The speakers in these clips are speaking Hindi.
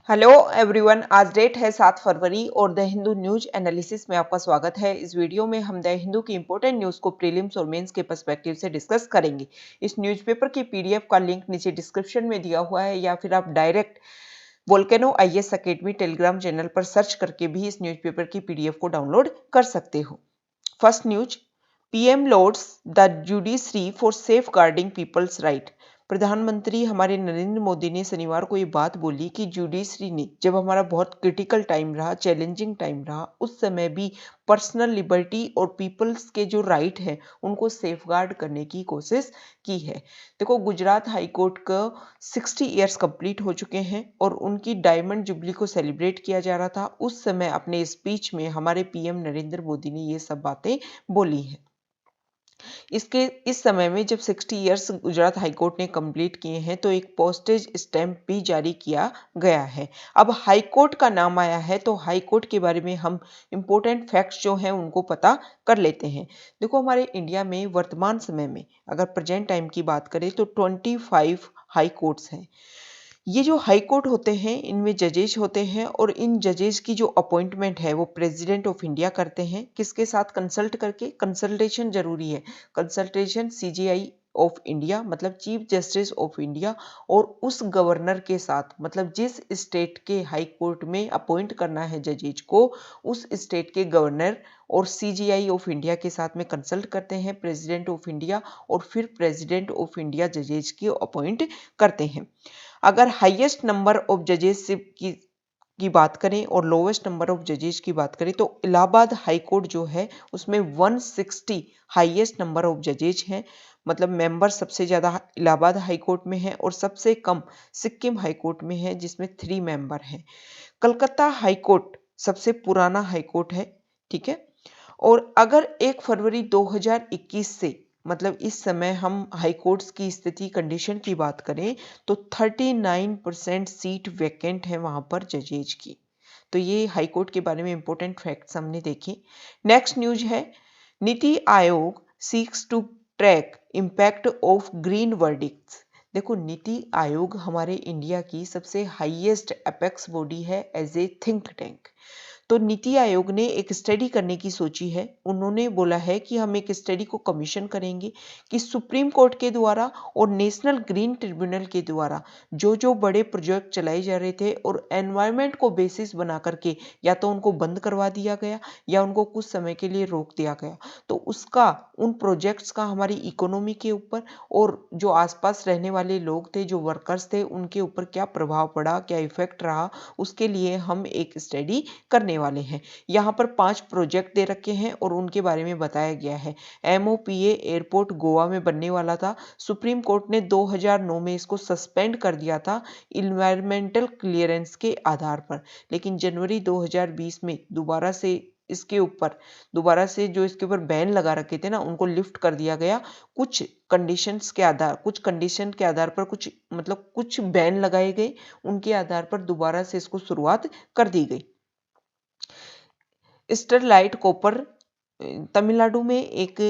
हेलो एवरीवन, आज डेट है 7 फरवरी और द हिंदू न्यूज एनालिसिस में आपका स्वागत है। इस वीडियो में हम द हिंदू की इंपॉर्टेंट न्यूज को प्रीलिम्स और मेंस के पर्सपेक्टिव से डिस्कस करेंगे। इस न्यूज़पेपर की पीडीएफ का लिंक नीचे डिस्क्रिप्शन में दिया हुआ है या फिर आप direct volcano IAS academy Telegram channel पर सर्च करके भी इस न्यूज़पेपर की पीडीएफ को डाउनलोड कर सकते हो। First news, PM lauds the judiciary for safeguarding people's right. प्रधानमंत्री हमारे नरेंद्र मोदी ने शनिवार को ये बात बोली कि जुडिशरी ने जब हमारा बहुत क्रिटिकल टाइम रहा, चैलेंजिंग टाइम रहा, उस समय भी पर्सनल लिबर्टी और पीपल्स के जो राइट है उनको सेफगार्ड करने की कोशिश की है। देखो, गुजरात हाई कोर्ट का 60 इयर्स कंप्लीट हो चुके हैं और उनकी डायमंड जुबली को सेलिब्रेट किया जा रहा था। उस समय अपने स्पीच में हमारे पीएम नरेंद्र मोदी ने ये सब बातें बोली है। इसके इस समय में जब 60 इयर्स गुजरात हाईकोर्ट ने कंप्लीट किए हैं तो एक पोस्टेज स्टैंप भी जारी किया गया है। अब हाईकोर्ट का नाम आया है तो हाईकोर्ट के बारे में हम इंपॉर्टेंट फैक्ट्स जो हैं उनको पता कर लेते हैं। देखो, हमारे इंडिया में वर्तमान समय में अगर प्रेजेंट टाइम की बात करें तो 25 हाई कोर्ट्स हैं। ये जो हाई कोर्ट होते हैं इनमें जजेस होते हैं और इन जजेस की जो अपॉइंटमेंट है वो प्रेसिडेंट ऑफ इंडिया करते हैं। किसके साथ कंसल्ट करके? कंसल्टेशन जरूरी है। कंसल्टेशन सीजेआई ऑफ इंडिया मतलब चीफ जस्टिस ऑफ इंडिया और उस गवर्नर के साथ, मतलब जिस स्टेट के हाई कोर्ट में अपॉइंट करना है जजेज को, उस स्टेट के गवर्नर और सीजीआई ऑफ इंडिया के साथ में कंसल्ट करते हैं प्रेसिडेंट ऑफ इंडिया और फिर प्रेसिडेंट ऑफ इंडिया जजेज की अपॉइंट करते हैं। अगर हाईएस्ट नंबर ऑफ जजेस की बात करें और लोवेस्ट नंबर ऑफ जजेस की बात करें तो इलाहाबाद हाई कोर्ट जो है उसमें 160 हाईएस्ट नंबर ऑफ जजेस हैं। मतलब मेंबर सबसे ज़्यादा इलाहाबाद हाई कोर्ट में है और सबसे कम सिक्किम हाई कोर्ट में है जिसमें 3 मेंबर हैं। कलकत्ता हाई कोर्ट सबसे पुराना हाई कोर्ट है, ठीक है। और अगर 1 फरवरी 2021 से, मतलब इस समय हम हाई कोर्ट्स की स्थिति कंडीशन की बात करें तो 39% सीट वैकेंट है वहां पर जजेज की। तो ये हाई कोर्ट के बारे में इंपॉर्टेंट फैक्ट्स हमने देखे। नेक्स्ट न्यूज है, NITI Aayog seeks to track impact of green verdicts. देखो, नीति आयोग हमारे इंडिया की सबसे हाईएस्ट एपेक्स बॉडी है एज ए थिंक टैंक। तो नीति आयोग ने एक स्टडी करने की सोची है। उन्होंने बोला है कि हम एक स्टडी को कमीशन करेंगे कि सुप्रीम कोर्ट के द्वारा और नेशनल ग्रीन ट्रिब्यूनल के द्वारा जो जो बड़े प्रोजेक्ट चलाए जा रहे थे और एनवायरनमेंट को बेसिस बना करके या तो उनको बंद करवा दिया गया या उनको कुछ समय के लिए रोक दिया गया, तो उसका, उन प्रोजेक्ट्स का हमारी इकोनॉमी के ऊपर और जो आसपास रहने वाले लोग थे, जो वर्कर्स थे, उनके ऊपर क्या प्रभाव पड़ा, क्या इफेक्ट रहा, उसके लिए हम एक स्टडी करने वाले हैं। यहाँ पर 5 प्रोजेक्ट दे रखे हैं और उनके बारे में बताया गया है। एमओपीए एयरपोर्ट गोवा में बनने वाला था। सुप्रीम कोर्ट ने 2009 में इसको सस्पेंड कर दिया था इन्वायरमेंटल क्लियरेंस के आधार पर, लेकिन जनवरी 2020 में दोबारा से जो इसके ऊपर बैन लगा रखे थे ना, उनको लिफ्ट कर दिया गया। कुछ कंडीशन के आधार पर कुछ बैन लगाए गए, उनके आधार पर दोबारा से इसको शुरुआत कर दी गई। स्टरलाइट कॉपर तमिलनाडु में एक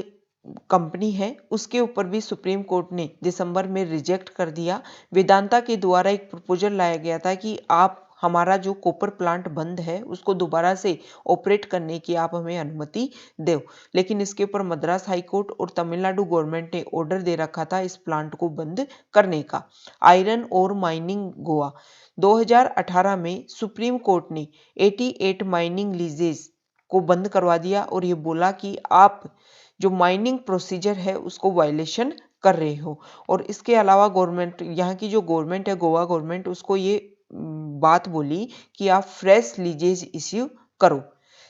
कंपनी है, उसके ऊपर भी सुप्रीम कोर्ट ने दिसंबर में रिजेक्ट कर दिया। वेदांता के द्वारा एक प्रपोजल लाया गया था कि आप हमारा जो कॉपर प्लांट बंद है उसको दोबारा से ऑपरेट करने की आप हमें अनुमति दो, लेकिन इसके ऊपर मद्रास हाई कोर्ट और तमिलनाडु गवर्नमेंट ने ऑर्डर दे रखा था इस प्लांट को बंद करने का। आयरन और माइनिंग गोवा 2018 में सुप्रीम कोर्ट ने 88 माइनिंग लीजेस को बंद करवा दिया और ये बोला कि आप जो माइनिंग प्रोसीजर है उसको वायलेशन कर रहे हो। और इसके अलावा गवर्नमेंट, यहाँ की जो गवर्नमेंट है, गोवा गवर्नमेंट, उसको ये बात बोली कि आप फ्रेश लीजेज इश्यू करो।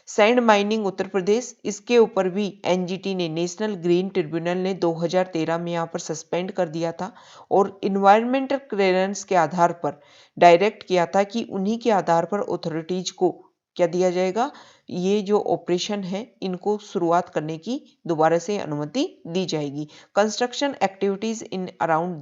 सैंड माइनिंग उत्तर प्रदेश, इसके ऊपर भी एनजीटी ने, नेशनल ग्रीन ट्रिब्यूनल ने 2013 में यहाँ पर सस्पेंड कर दिया था और इन्वायरमेंटल क्लियरेंस के आधार पर डायरेक्ट किया था कि उन्हीं के आधार पर अथॉरिटीज को क्या दिया जाएगा, ये जो ऑपरेशन है इनको शुरुआत करने की दोबारा से अनुमति दी जाएगी। Construction activities in around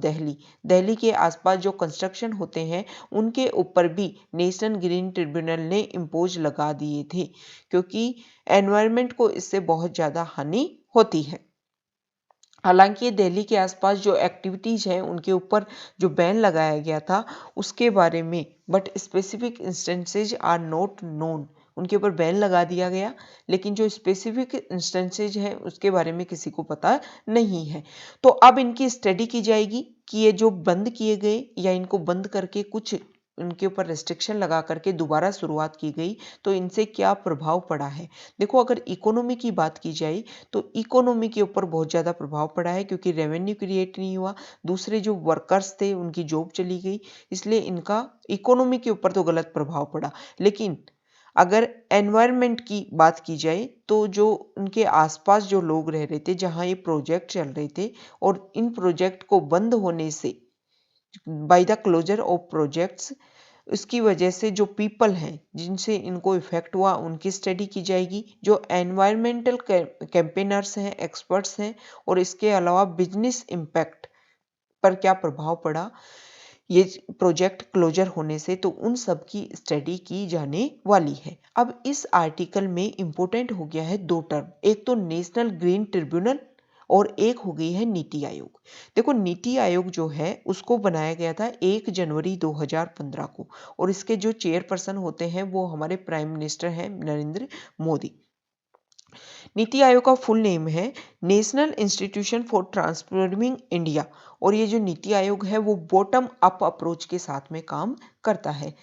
Delhi के आसपास जो कंस्ट्रक्शन होते हैं उनके ऊपर भी नेशनल ग्रीन ट्रिब्यूनल ने इम्पोज लगा दिए थे, क्योंकि एनवायरनमेंट को इससे बहुत ज़्यादा हानि होती है। हालांकि दिल्ली के आसपास जो एक्टिविटीज़ हैं उनके ऊपर जो बैन लगाया गया था उसके बारे में, but specific instances are not known, उनके ऊपर बैन लगा दिया गया, लेकिन जो स्पेसिफिक इंस्टेंसेज हैं उसके बारे में किसी को पता नहीं है। तो अब इनकी स्टडी की जाएगी कि ये जो बंद किए गए या इनको बंद करके कुछ उनके ऊपर रेस्ट्रिक्शन लगा करके दोबारा शुरुआत की गई तो इनसे क्या प्रभाव पड़ा है। देखो, अगर इकोनॉमी की बात की जाए तो इकोनॉमी के ऊपर बहुत ज़्यादा प्रभाव पड़ा है, क्योंकि रेवेन्यू क्रिएट नहीं हुआ, दूसरे जो वर्कर्स थे उनकी जॉब चली गई, इसलिए इनका इकोनॉमी के ऊपर तो गलत प्रभाव पड़ा। लेकिन अगर एनवायरनमेंट की बात की जाए तो जो उनके आसपास जो लोग रह रहे थे, जहाँ ये प्रोजेक्ट चल रहे थे, और इन प्रोजेक्ट को बंद होने से, by the closure of projects, उसकी वजह से जो पीपल हैं जिनसे इनको इफेक्ट हुआ उनकी स्टडी की जाएगी। जो एनवायरमेंटल कैंपेनर्स हैं, एक्सपर्ट्स हैं, और इसके अलावा बिजनेस इम्पैक्ट पर क्या प्रभाव पड़ा ये प्रोजेक्ट क्लोजर होने से, तो उन सब की स्टडी की जाने वाली है। अब इस आर्टिकल में इंपॉर्टेंट हो गया है दो टर्म, एक तो नेशनल ग्रीन ट्रिब्यूनल और एक हो गई है नीति आयोग। देखो, नीति आयोग जो है उसको बनाया गया था 1 जनवरी 2015 को, और इसके जो चेयरपर्सन होते हैं वो हमारे प्राइम मिनिस्टर हैं नरेंद्र मोदी। नीति आयोग का फुल नेम है national institution for transforming India, और ये जो नीति आयोग है वो बॉटम अप अप्रोच के साथ में काम करता है।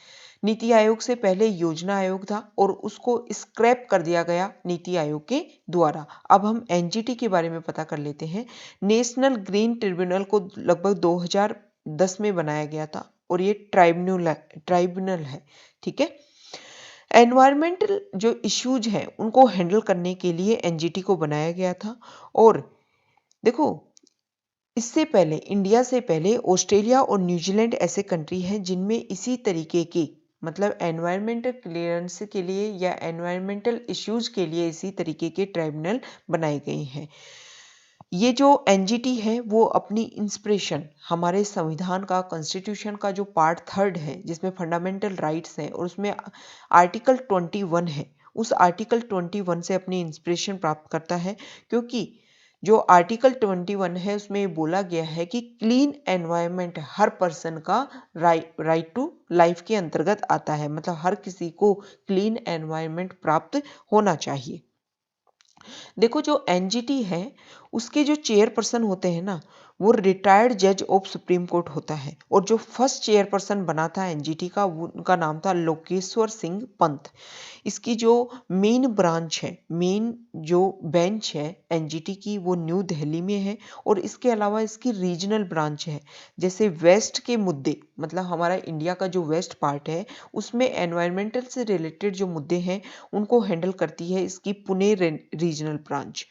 नीति आयोग से पहले योजना आयोग था और उसको स्क्रैप कर दिया गया नीति आयोग के द्वारा। अब हम एनजीटी के बारे में पता कर लेते हैं। नेशनल ग्रीन ट्रिब्यूनल को लगभग 2010 में बनाया गया था, और ये ट्राइब्यूनल है, ठीक है। एनवायरमेंटल जो इश्यूज हैं उनको हैंडल करने के लिए एनजीटी को बनाया गया था। और देखो, इससे पहले, इंडिया से पहले ऑस्ट्रेलिया और न्यूजीलैंड ऐसे कंट्री हैं जिनमें इसी तरीके के, मतलब एनवायरमेंटल क्लियरेंस के लिए या एनवायरमेंटल इश्यूज के लिए इसी तरीके के ट्राइब्यूनल बनाए गए हैं। ये जो एनजीटी है वो अपनी इंस्पिरेशन हमारे संविधान का, कॉन्स्टिट्यूशन का जो पार्ट 3 है जिसमें फंडामेंटल राइट्स हैं और उसमें आर्टिकल 21 है, उस आर्टिकल 21 से अपनी इंस्पिरेशन प्राप्त करता है। क्योंकि जो आर्टिकल 21 है उसमें ये बोला गया है कि क्लीन एनवायरनमेंट हर पर्सन का राइट टू लाइफ के अंतर्गत आता है, मतलब हर किसी को क्लीन एनवायरनमेंट प्राप्त होना चाहिए। देखो, जो एनजीटी है उसके जो चेयरपर्सन होते हैं ना, वो रिटायर्ड जज ऑफ सुप्रीम कोर्ट होता है, और जो फर्स्ट चेयरपर्सन बना था एनजीटी का उनका नाम था लोकेश्वर सिंह पंत। इसकी जो मेन ब्रांच है, मेन जो बेंच है एनजीटी की, वो न्यू दिल्ली में है। और इसके अलावा इसकी रीजनल ब्रांच है, जैसे वेस्ट के मुद्दे, मतलब हमारा इंडिया का जो वेस्ट पार्ट है उसमें एनवायरमेंटल से रिलेटेड जो मुद्दे हैं उनको हैंडल करती है इसकी पुणे रीजनल ब्रांच।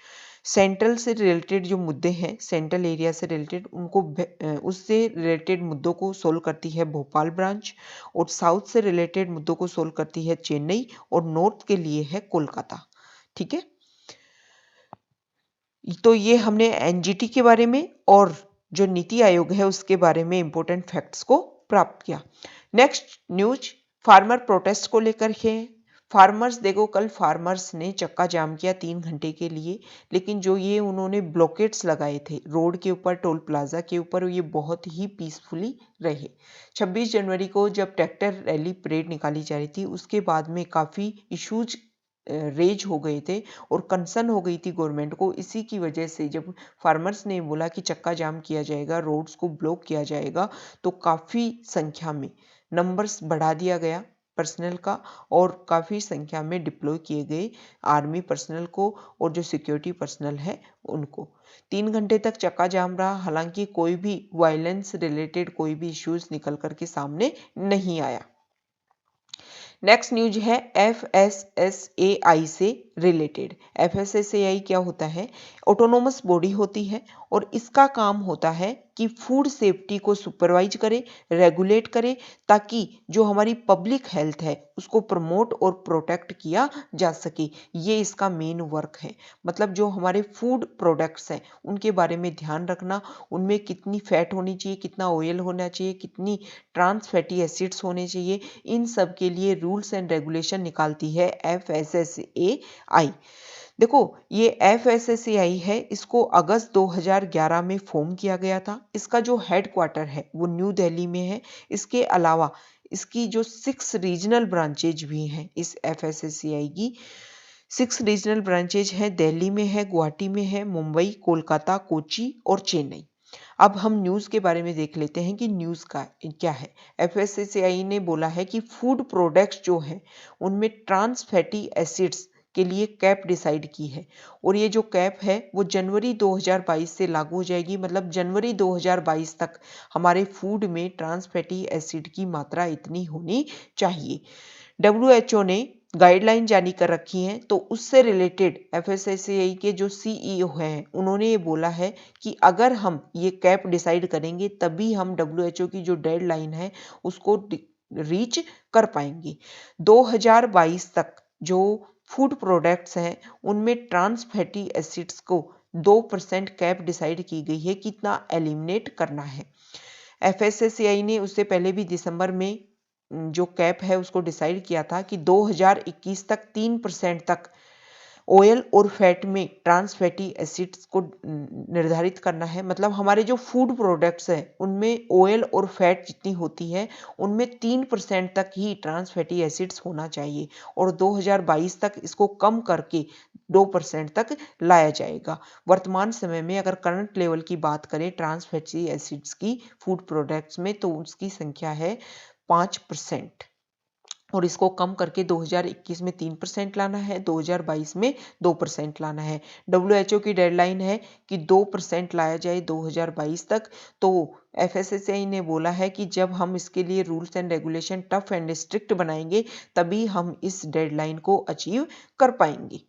सेंट्रल से रिलेटेड जो मुद्दे हैं, सेंट्रल एरिया से रिलेटेड, उनको उससे रिलेटेड मुद्दों को सोल्व करती है भोपाल ब्रांच, और साउथ से रिलेटेड मुद्दों को सोल्व करती है चेन्नई, और नॉर्थ के लिए है कोलकाता, ठीक है। तो ये हमने एनजीटी के बारे में और जो नीति आयोग है उसके बारे में इंपॉर्टेंट फैक्ट्स को प्राप्त किया। नेक्स्ट न्यूज फार्मर प्रोटेस्ट को लेकर है। फार्मर्स, देखो, कल फार्मर्स ने चक्का जाम किया 3 घंटे के लिए, लेकिन जो ये उन्होंने ब्लॉकेट्स लगाए थे रोड के ऊपर, टोल प्लाजा के ऊपर, ये बहुत ही पीसफुली रहे। 26 जनवरी को जब ट्रैक्टर रैली परेड निकाली जा रही थी उसके बाद में काफ़ी इश्यूज रेज हो गए थे और कंसर्न हो गई थी गवर्नमेंट को। इसी की वजह से जब फार्मर्स ने बोला कि चक्का जाम किया जाएगा, रोड्स को ब्लॉक किया जाएगा, तो काफ़ी संख्या में नंबर्स बढ़ा दिया गया पर्सनल का, और काफ़ी संख्या में डिप्लॉय किए गए आर्मी पर्सनल को और जो सिक्योरिटी पर्सनल है उनको। 3 घंटे तक चक्का जाम रहा, हालांकि कोई भी वायलेंस रिलेटेड कोई भी इश्यूज निकल करके सामने नहीं आया। नेक्स्ट न्यूज है एफएसएसएआई से रिलेटेड। एफएसएसएआई क्या होता है? ऑटोनोमस बॉडी होती है, और इसका काम होता है कि फूड सेफ्टी को सुपरवाइज करे, रेगुलेट करे, ताकि जो हमारी पब्लिक हेल्थ है उसको प्रमोट और प्रोटेक्ट किया जा सके। ये इसका मेन वर्क है। मतलब जो हमारे फूड प्रोडक्ट्स हैं उनके बारे में ध्यान रखना, उनमें कितनी फैट होनी चाहिए, कितना ऑयल होना चाहिए, कितनी ट्रांस फैटी एसिड्स होने चाहिए, इन सब के लिए रूल्स एंड रेगुलेशन निकालती है एफएसएसएआई। देखो, ये एफएसएसएआई है, इसको अगस्त 2011 में फॉर्म किया गया था। इसका जो हेडक्वार्टर है वो न्यू दिल्ली में है। इसके अलावा इसकी जो 6 रीजनल ब्रांचेज भी हैं इस एफएसएसएआई की। 6 रीजनल ब्रांचेज हैं, दिल्ली में है, गुवाहाटी में है, मुंबई, कोलकाता, कोची और चेन्नई। अब हम न्यूज़ के बारे में देख लेते हैं कि न्यूज़ का क्या है। एफएसएसएआई ने बोला है कि फूड प्रोडक्ट्स जो हैं उनमें ट्रांस फैटी एसिड्स के लिए कैप डिसाइड की है, और ये जो कैप है वो जनवरी 2022 से लागू हो जाएगी। मतलब जनवरी 2022 तक हमारे फूड में ट्रांस फैटी एसिड की मात्रा इतनी होनी चाहिए। डब्ल्यूएचओ ने गाइडलाइन जारी कर रखी हैं, तो उससे रिलेटेड एफएसएसएआई के जो सीईओ हैं उन्होंने ये बोला है कि अगर हम ये कैप डिसाइड करेंगे तभी हम डब्ल्यूएचओ की जो डेडलाइन है उसको रीच कर पाएंगे। 2022 तक जो फूड प्रोडक्ट्स हैं उनमें ट्रांस फैटी एसिड्स को 2% कैप डिसाइड की गई है कितना एलिमिनेट करना है। एफएसएसएआई ने उससे पहले भी दिसंबर में जो कैप है उसको डिसाइड किया था कि 2021 तक 3% तक ऑयल और फैट में ट्रांस फैटी एसिड्स को निर्धारित करना है। मतलब हमारे जो फूड प्रोडक्ट्स हैं उनमें ऑयल और फैट जितनी होती है उनमें 3% तक ही ट्रांस फैटी एसिड्स होना चाहिए, और 2022 तक इसको कम करके 2% तक लाया जाएगा। वर्तमान समय में अगर करंट लेवल की बात करें ट्रांस फैटी एसिड्स की फूड प्रोडक्ट्स में, तो उसकी संख्या है 5%, और इसको कम करके 2021 में 3% लाना है, 2022 में 2% लाना है। डब्ल्यूएचओ की डेडलाइन है कि 2% लाया जाए 2022 तक। तो एफएसएसएआई ने बोला है कि जब हम इसके लिए rules and regulation tough and strict बनाएंगे तभी हम इस डेडलाइन को अचीव कर पाएंगे।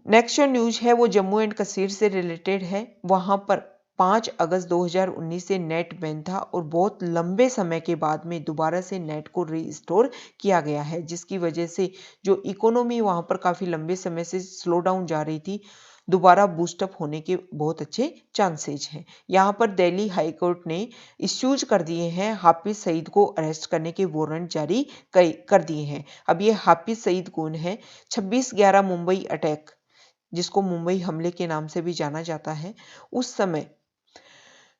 नेक्स्ट जो न्यूज है वो जम्मू एंड कश्मीर से रिलेटेड है। वहां पर 5 अगस्त 2019 से नेट बैन था, और बहुत लंबे समय के बाद में दोबारा से नेट को रीस्टोर किया गया है, जिसकी वजह से जो इकोनॉमी वहां पर काफी लंबे समय से स्लो डाउन जा रही थी, दोबारा बूस्टअप होने के बहुत अच्छे चांसेज हैं। यहाँ पर दिल्ली हाई कोर्ट ने इश्यूज कर दिए हैं, हाफिज सईद को अरेस्ट करने के वारंट जारी कर दिए हैं। अब ये हाफिज सईद कौन है? 26/11 मुंबई अटैक, जिसको मुंबई हमले के नाम से भी जाना जाता है, उस समय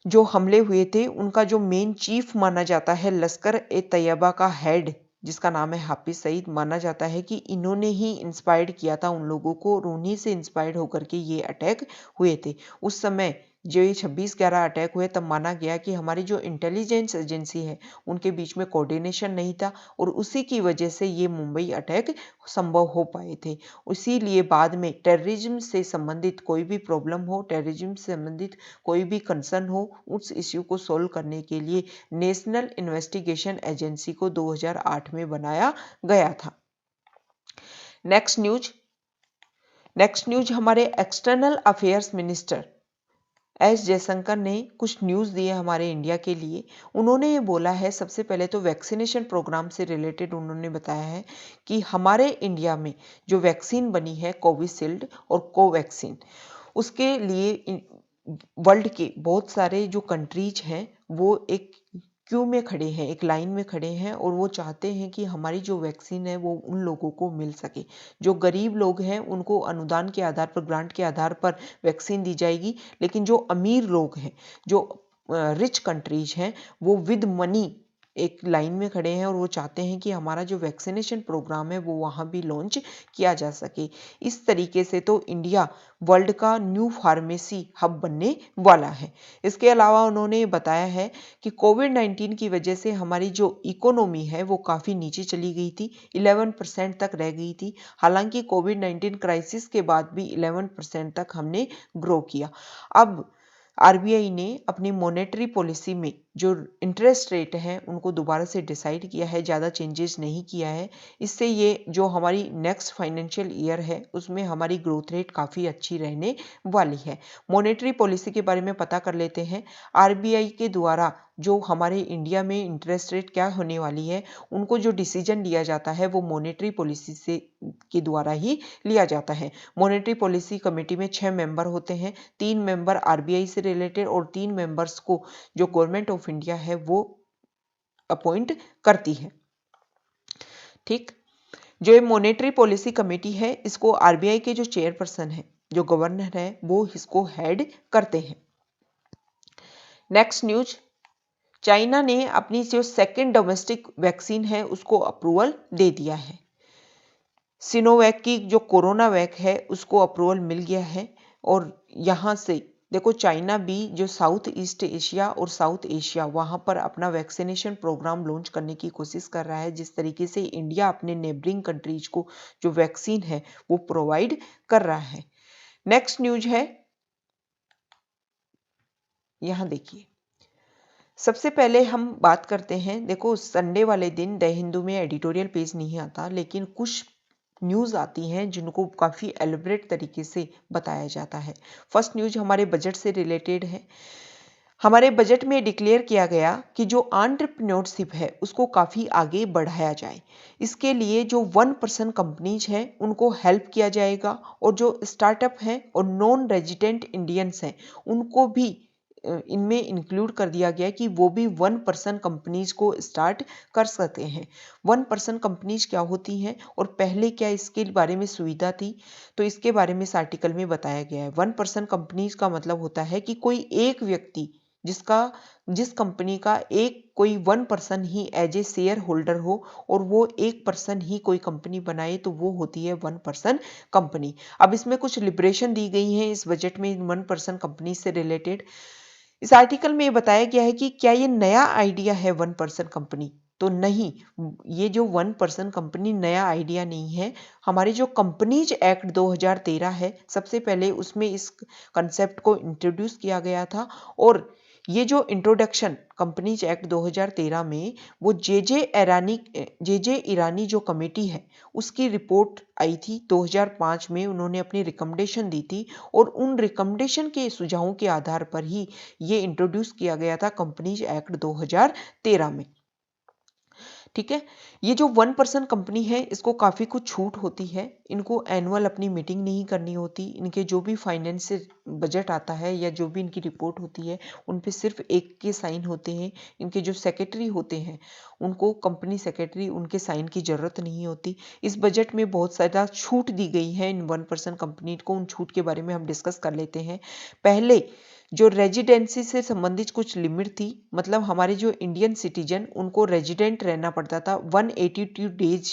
जो हमले हुए थे उनका जो मेन चीफ माना जाता है, लश्कर ए तैयबा का हेड जिसका नाम है हाफिज सईद, माना जाता है कि इन्होंने ही इंस्पायर्ड किया था उन लोगों को, और उन्हीं से इंस्पायर्ड होकर के ये अटैक हुए थे। उस समय जो ये 26/11 अटैक हुए तब माना गया कि हमारी जो इंटेलिजेंस एजेंसी है उनके बीच में कोऑर्डिनेशन नहीं था, और उसी की वजह से ये मुंबई अटैक संभव हो पाए थे। इसीलिए बाद में टेररिज्म से संबंधित कोई भी प्रॉब्लम हो, टेररिज्म से संबंधित कोई भी कंसर्न हो, उस इश्यू को सोल्व करने के लिए नेशनल इन्वेस्टिगेशन एजेंसी को 2008 में बनाया गया था। नेक्स्ट न्यूज हमारे external affairs minister S Jaishankar ने कुछ न्यूज़ दिए हमारे इंडिया के लिए। उन्होंने ये बोला है, सबसे पहले तो वैक्सीनेशन प्रोग्राम से रिलेटेड उन्होंने बताया है कि हमारे इंडिया में जो वैक्सीन बनी है कोविशील्ड और कोवैक्सीन, उसके लिए वर्ल्ड के बहुत सारे जो कंट्रीज हैं वो एक क्यू में खड़े हैं, एक लाइन में खड़े हैं, और वो चाहते हैं कि हमारी जो वैक्सीन है वो उन लोगों को मिल सके। जो गरीब लोग हैं उनको अनुदान के आधार पर, ग्रांट के आधार पर वैक्सीन दी जाएगी, लेकिन जो अमीर लोग हैं, जो रिच कंट्रीज हैं, वो विद मनी एक लाइन में खड़े हैं, और वो चाहते हैं कि हमारा जो वैक्सीनेशन प्रोग्राम है वो वहाँ भी लॉन्च किया जा सके। इस तरीके से तो इंडिया वर्ल्ड का न्यू फार्मेसी हब बनने वाला है। इसके अलावा उन्होंने बताया है कि कोविड-19 की वजह से हमारी जो इकोनॉमी है वो काफ़ी नीचे चली गई थी, 11% तक रह गई थी। हालांकि कोविड-19 क्राइसिस के बाद भी 11% तक हमने ग्रो किया। अब आरबीआई ने अपनी मॉनेटरी पॉलिसी में जो इंटरेस्ट रेट है उनको दोबारा से डिसाइड किया है, ज़्यादा चेंजेस नहीं किया है। इससे ये जो हमारी नेक्स्ट फाइनेंशियल ईयर है उसमें हमारी ग्रोथ रेट काफ़ी अच्छी रहने वाली है। मॉनेटरी पॉलिसी के बारे में पता कर लेते हैं। आरबीआई के द्वारा जो हमारे इंडिया में इंटरेस्ट रेट क्या होने वाली है, उनको जो डिसीजन लिया जाता है वो मॉनेटरी पॉलिसी से के द्वारा ही लिया जाता है। मॉनेटरी पॉलिसी कमेटी में 6 मेंबर होते हैं, 3 मेंबर आरबीआई से रिलेटेड और 3 मेंबर्स को जो गवर्नमेंट ऑफ इंडिया है वो अपॉइंट करती है। ठीक, जो ये मॉनेटरी पॉलिसी कमेटी है, इसको आरबीआई के जो चेयरपर्सन है, जो गवर्नर है, वो इसको हेड करते हैं। नेक्स्ट न्यूज, चाइना ने अपनी जो सेकेंड डोमेस्टिक वैक्सीन है उसको अप्रूवल दे दिया है। सिनोवैक की जो कोरोना वैक है उसको अप्रूवल मिल गया है। और यहाँ से देखो, चाइना भी जो साउथ ईस्ट एशिया और साउथ एशिया वहाँ पर अपना वैक्सीनेशन प्रोग्राम लॉन्च करने की कोशिश कर रहा है, जिस तरीके से इंडिया अपने नेबरिंग कंट्रीज को जो वैक्सीन है वो प्रोवाइड कर रहा है। नेक्स्ट न्यूज है, यहाँ देखिए, सबसे पहले हम बात करते हैं। देखो, संडे वाले दिन द हिंदू में एडिटोरियल पेज नहीं आता, लेकिन कुछ न्यूज़ आती हैं जिनको काफ़ी एलिब्रेट तरीके से बताया जाता है। फर्स्ट न्यूज हमारे बजट से रिलेटेड है। हमारे बजट में डिक्लेयर किया गया कि जो एंटरप्रेन्योरशिप है उसको काफ़ी आगे बढ़ाया जाए। इसके लिए जो 1% कंपनीज हैं उनको हेल्प किया जाएगा, और जो स्टार्टअप हैं और नॉन रेजिडेंट इंडियंस हैं उनको भी इनमें इंक्लूड कर दिया गया कि वो भी 1% कंपनीज को स्टार्ट कर सकते हैं। 1% कंपनीज क्या होती हैं और पहले क्या इसके बारे में सुविधा थी, तो इसके बारे में इस आर्टिकल में बताया गया है। 1% कंपनीज का मतलब होता है कि कोई एक व्यक्ति जिस कंपनी का एक कोई 1% ही एज ए शेयर होल्डर हो और वो 1% ही कोई कंपनी बनाए, तो वो होती है 1% कंपनी। अब इसमें कुछ लिबरेशन दी गई है इस बजट में 1% कंपनी से रिलेटेड। इस आर्टिकल में बताया गया है कि क्या ये नया आइडिया है 1% कंपनी, तो नहीं, ये जो 1% कंपनी नया आइडिया नहीं है। हमारे जो कंपनीज एक्ट 2013 है, सबसे पहले उसमें इस कंसेप्ट को इंट्रोड्यूस किया गया था। और ये जो इंट्रोडक्शन कंपनीज एक्ट 2013 में वो जे ईरानी जो कमेटी है उसकी रिपोर्ट आई थी 2005 में। उन्होंने अपनी रिकमेंडेशन दी थी और उन रिकमेंडेशन के सुझावों के आधार पर ही ये इंट्रोड्यूस किया गया था कंपनीज एक्ट 2013 में। ठीक है, ये जो 1% कंपनी है इसको काफ़ी कुछ छूट होती है। इनको एनुअल अपनी मीटिंग नहीं करनी होती। इनके जो भी फाइनेंशियल बजट आता है या जो भी इनकी रिपोर्ट होती है उन पे सिर्फ एक के साइन होते हैं। इनके जो सेक्रेटरी होते हैं उनको कंपनी सेक्रेटरी उनके साइन की ज़रूरत नहीं होती। इस बजट में बहुत ज़्यादा छूट दी गई है इन 1% कंपनी को। उन छूट के बारे में हम डिस्कस कर लेते हैं। पहले जो रेजिडेंसी से संबंधित कुछ लिमिट थी, मतलब हमारे जो इंडियन सिटीजन उनको रेजिडेंट रहना पड़ता था, 182 डेज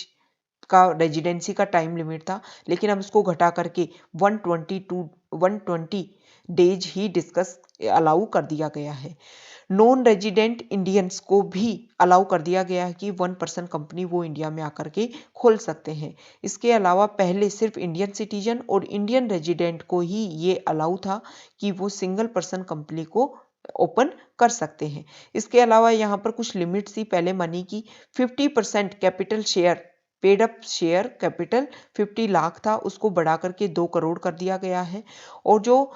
का रेजिडेंसी का टाइम लिमिट था, लेकिन अब उसको घटा करके 120 डेज ही डिस्कस अलाउ कर दिया गया है। नॉन रेजिडेंट इंडियंस को भी अलाउ कर दिया गया है कि 1% कंपनी वो इंडिया में आकर के खोल सकते हैं। इसके अलावा पहले सिर्फ इंडियन सिटीजन और इंडियन रेजिडेंट को ही ये अलाउ था कि वो सिंगल पर्सन कंपनी को ओपन कर सकते हैं। इसके अलावा यहाँ पर कुछ लिमिट थी पहले मनी की। 50% capital share, paid up share capital 50 lakh था, उसको बढ़ा करके 2 करोड़ कर दिया गया है। और जो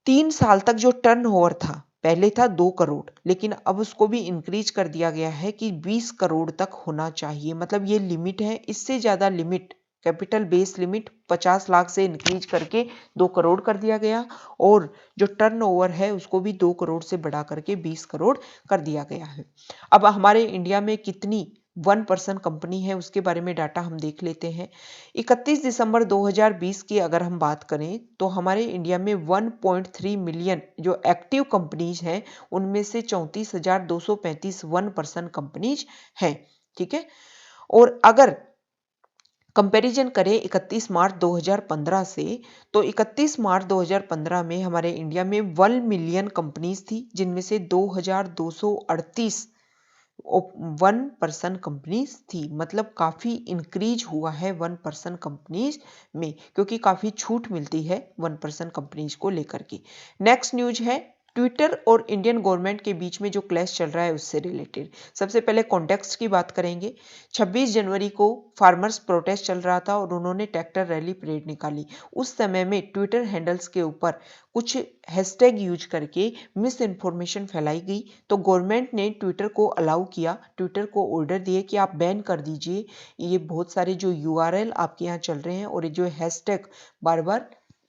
3 साल तक जो टर्नओवर था, पहले था 2 करोड़, लेकिन अब उसको भी इंक्रीज कर दिया गया है कि 20 करोड़ तक होना चाहिए। मतलब ये लिमिट है। इससे ज़्यादा limit, capital base limit 50 lakh से इंक्रीज करके 2 करोड़ कर दिया गया। और जो टर्नओवर है उसको भी 2 करोड़ से बढ़ा करके 20 करोड़ कर दिया गया है। अब हमारे इंडिया में कितनी 1% कंपनी है उसके बारे में डाटा हम देख लेते हैं। 31 दिसंबर 2020 की अगर हम बात करें तो हमारे इंडिया में 1.3 मिलियन जो एक्टिव कंपनीज हैं उनमें से 34,235 1% कंपनीज हैं। ठीक है, और अगर कंपैरिजन करें 31 मार्च 2015 से, तो 31 मार्च 2015 में हमारे इंडिया में 1 मिलियन कंपनीज थी, जिनमें से 2,238 1% कंपनीज थी। मतलब काफ़ी इंक्रीज हुआ है 1% कंपनीज में, क्योंकि काफ़ी छूट मिलती है 1% कंपनीज को लेकर के। नेक्स्ट न्यूज है ट्विटर और इंडियन गवर्नमेंट के बीच में जो क्लैश चल रहा है उससे रिलेटेड। सबसे पहले कॉन्टेक्स्ट की बात करेंगे। 26 जनवरी को फार्मर्स प्रोटेस्ट चल रहा था और उन्होंने ट्रैक्टर रैली परेड निकाली। उस समय में ट्विटर हैंडल्स के ऊपर कुछ हैशटैग यूज करके मिस इन्फॉर्मेशन फैलाई गई, तो गवर्नमेंट ने ट्विटर को अलाउ किया, ट्विटर को ऑर्डर दिए कि आप बैन कर दीजिए ये बहुत सारे जो यूआरएल आपके यहाँ चल रहे हैं और ये जो हैशटैग बार बार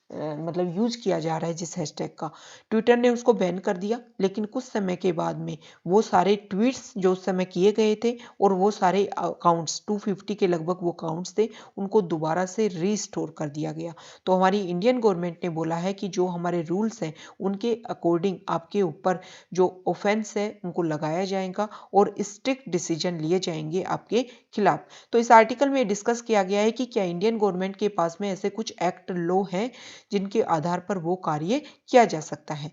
मतलब यूज किया जा रहा है जिस हैशटैग का, ट्विटर ने उसको बैन कर दिया। लेकिन कुछ समय के बाद में वो सारे ट्वीट्स जो उस समय किए गए थे और वो सारे अकाउंट्स 250 के लगभग वो अकाउंट्स थे, उनको दोबारा से रीस्टोर कर दिया गया। तो हमारी इंडियन गवर्नमेंट ने बोला है कि जो हमारे रूल्स हैं उनके अकॉर्डिंग आपके ऊपर जो ऑफेंस है उनको लगाया जाएगा और स्ट्रिक्ट डिसीजन लिए जाएंगे आपके खिलाफ। तो इस आर्टिकल में डिस्कस किया गया है कि क्या इंडियन गवर्नमेंट के पास में ऐसे कुछ एक्ट लॉ हैं जिनके आधार पर वो कार्य किया जा सकता है।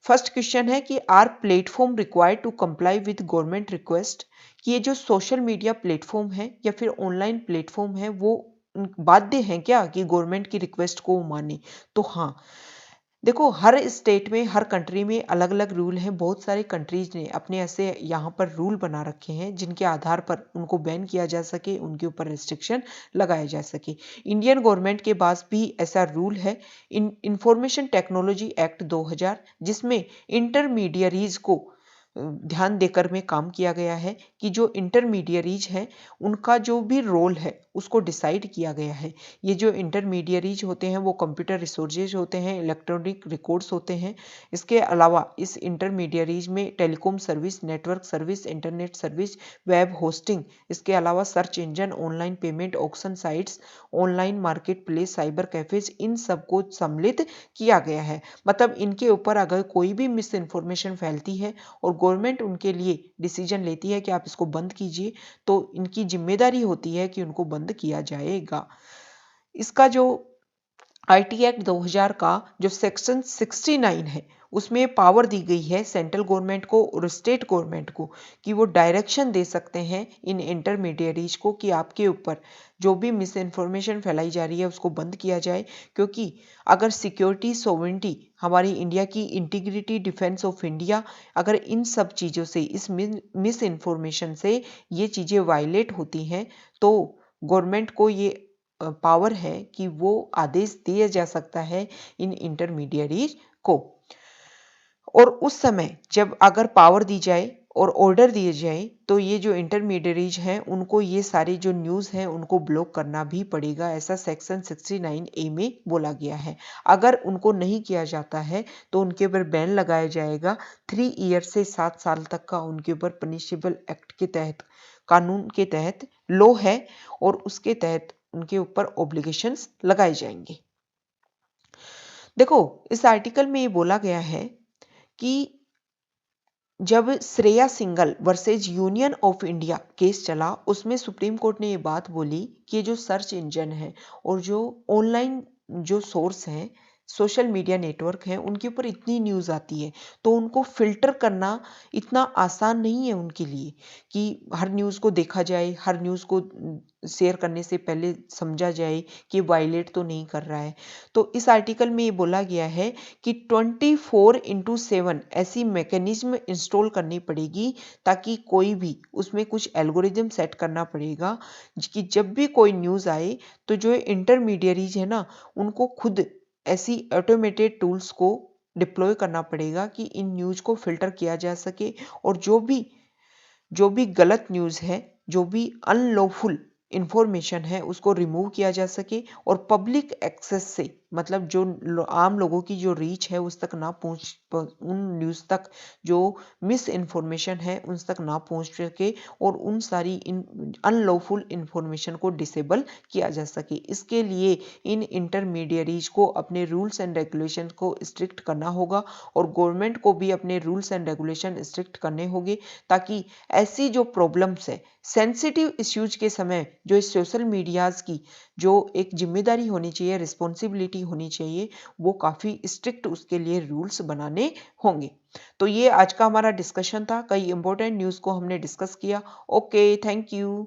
फर्स्ट क्वेश्चन है कि are platform required to comply with government request, कि ये जो सोशल मीडिया प्लेटफॉर्म है या फिर ऑनलाइन प्लेटफॉर्म है वो बाध्य हैं क्या कि गवर्नमेंट की रिक्वेस्ट को माने। तो हाँ, देखो हर स्टेट में हर कंट्री में अलग अलग रूल हैं। बहुत सारे कंट्रीज ने अपने ऐसे यहाँ पर रूल बना रखे हैं जिनके आधार पर उनको बैन किया जा सके, उनके ऊपर रिस्ट्रिक्शन लगाए जा सके। इंडियन गवर्नमेंट के पास भी ऐसा रूल है, इंफॉर्मेशन टेक्नोलॉजी एक्ट 2000, जिसमें इंटरमीडियरीज को ध्यान देकर में काम किया गया है कि जो इंटरमीडियरीज हैं उनका जो भी रोल है उसको डिसाइड किया गया है। ये जो इंटरमीडियरीज होते हैं वो कंप्यूटर रिसोर्सेज होते हैं, इलेक्ट्रॉनिक रिकॉर्ड्स होते हैं। इसके अलावा इस इंटरमीडियरीज में telecom service, network service, internet service, web hosting, इसके अलावा search engine, online payment, auction sites, online market place, cyber cafes, इन सबको सम्मिलित किया गया है। मतलब इनके ऊपर अगर कोई भी मिस इन्फॉर्मेशन फैलती है और गवर्नमेंट उनके लिए डिसीजन लेती है कि आप इसको बंद कीजिए, तो इनकी जिम्मेदारी होती है कि उनको बंद किया जाएगा। इसका जो आईटी एक्ट 2000 का जो सेक्शन 69 है उसमें पावर दी गई है सेंट्रल गवर्नमेंट को और स्टेट गवर्नमेंट को कि वो डायरेक्शन दे सकते हैं इन इंटरमीडियरीज को कि आपके ऊपर जो भी मिस इन्फॉर्मेशन फैलाई जा रही है उसको बंद किया जाए। क्योंकि अगर सिक्योरिटी, सोवरेनिटी, हमारी इंडिया की इंटीग्रिटी, डिफेंस ऑफ इंडिया, अगर इन सब चीज़ों से, इस मिस इन्फॉर्मेशन से ये चीज़ें वायलेट होती हैं तो गवर्नमेंट को ये पावर है कि वो आदेश दिया जा सकता है इन इंटरमीडियरीज को। और उस समय जब अगर पावर दी जाए और ऑर्डर दिए जाए तो ये जो इंटरमीडियरीज हैं उनको ये सारी जो न्यूज़ हैं उनको ब्लॉक करना भी पड़ेगा, ऐसा सेक्शन 69A में बोला गया है। अगर उनको नहीं किया जाता है तो उनके ऊपर बैन लगाया जाएगा। 3 ईयर से 7 साल तक का उनके ऊपर पनिशेबल एक्ट के तहत, कानून के तहत लॉ है और उसके तहत उनके ऊपर ऑब्लिगेशंस लगाए जाएंगे। देखो इस आर्टिकल में ये बोला गया है कि जब Shreya single versus union of India case चला उसमें सुप्रीम कोर्ट ने ये बात बोली कि ये जो सर्च इंजन है और जो ऑनलाइन जो सोर्स हैं, सोशल मीडिया नेटवर्क हैं, उनके ऊपर इतनी न्यूज़ आती है तो उनको फिल्टर करना इतना आसान नहीं है उनके लिए कि हर न्यूज़ को देखा जाए, हर न्यूज़ को शेयर करने से पहले समझा जाए कि वायलेट तो नहीं कर रहा है। तो इस आर्टिकल में ये बोला गया है कि 24/7 ऐसी मैकेनिज्म इंस्टॉल करनी पड़ेगी ताकि कोई भी उसमें कुछ एल्गोरिदम सेट करना पड़ेगा कि जब भी कोई न्यूज़ आए तो जो इंटरमीडियरीज है ना उनको खुद ऐसी ऑटोमेटेड टूल्स को डिप्लॉय करना पड़ेगा कि इन न्यूज़ को फिल्टर किया जा सके और जो भी गलत न्यूज़ है, जो भी अनलॉफुल इंफॉर्मेशन है उसको रिमूव किया जा सके और पब्लिक एक्सेस से, मतलब जो आम लोगों की जो रीच है उस तक ना उन न्यूज़ तक जो मिस इन्फॉर्मेशन है उन तक ना पहुंच सके और उन सारी अनलॉफुल इंफॉर्मेशन को डिसेबल किया जा सके। इसके लिए इन इंटरमीडियरीज को अपने रूल्स एंड रेगुलेशन को स्ट्रिक्ट करना होगा और गवर्नमेंट को भी अपने रूल्स एंड रेगुलेशन स्ट्रिक्ट करने होंगे ताकि ऐसी जो प्रॉब्लम्स है, सेंसिटिव इश्यूज के समय जो इस सोशल मीडियाज की जो एक जिम्मेदारी होनी चाहिए, रिस्पॉन्सिबिलिटी होनी चाहिए, वो काफ़ी स्ट्रिक्ट उसके लिए रूल्स बनाने होंगे। तो ये आज का हमारा डिस्कशन था, कई इंपॉर्टेंट न्यूज़ को हमने डिस्कस किया। Okay, thank you.